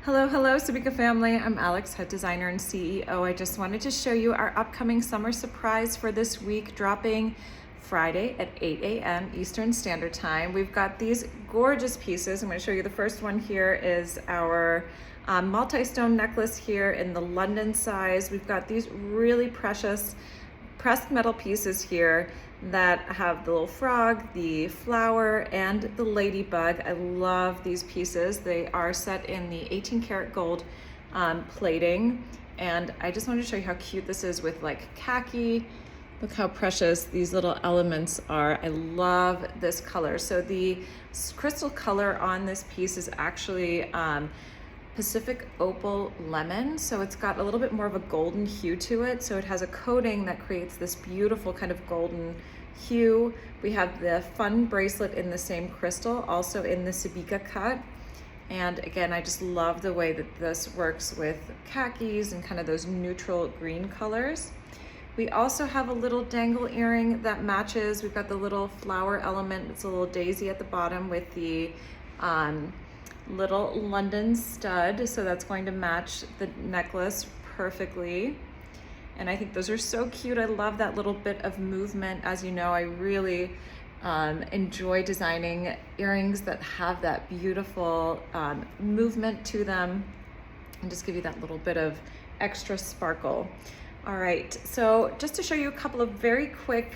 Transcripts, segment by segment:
Hello, Sabika family. I'm Alex, head designer and CEO. I just wanted to show you our upcoming summer surprise for this week, dropping Friday at 8 a.m. Eastern Standard Time. We've got these gorgeous pieces. I'm going to show you the first one here is our multi-stone necklace here in the London size. We've got these really precious pressed metal pieces here that have the little frog, the flower, and the ladybug. I love these pieces. They are set in the 18 karat gold plating, and I just wanted to show you how cute this is with like khaki. Look how precious these little elements are. I love this color. So the crystal color on this piece is actually Pacific Opal Lemon. So it's got a little bit more of a golden hue to it. So it has a coating that creates this beautiful kind of golden hue. We have the fun bracelet in the same crystal, also in the Sabika cut. And again, I just love the way that this works with khakis and kind of those neutral green colors. We also have a little dangle earring that matches. We've got the little flower element. It's a little daisy at the bottom with the little London stud, so that's going to match the necklace perfectly. And I think those are so cute. I love that little bit of movement. As you know, I really enjoy designing earrings that have that beautiful movement to them and just give you that little bit of extra sparkle. All right, so just to show you a couple of very quick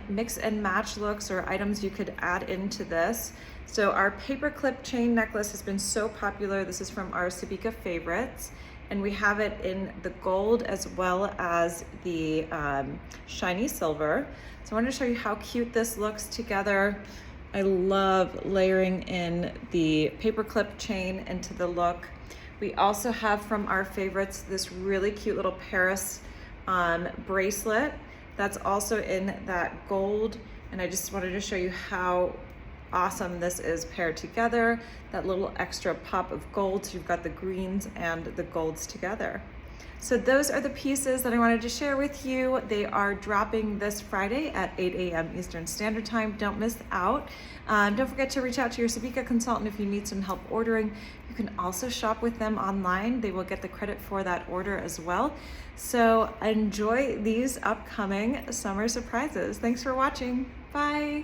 mix and match looks or items you could add into this. So our paperclip chain necklace has been so popular. This is from our Sabika favorites, and we have it in the gold as well as the shiny silver. So I wanted to show you how cute this looks together. I love layering in the paperclip chain into the look. We also have from our favorites this really cute little Paris bracelet that's also in that gold, and I just wanted to show you how awesome this is paired together. That little extra pop of gold, so you've got the greens and the golds together. So those are the pieces that I wanted to share with you. They are dropping this Friday at 8 a.m. Eastern Standard Time. Don't miss out. Don't forget to reach out to your Sabika consultant if you need some help ordering. You can also shop with them online. They will get the credit for that order as well. So enjoy these upcoming summer surprises. Thanks for watching. Bye.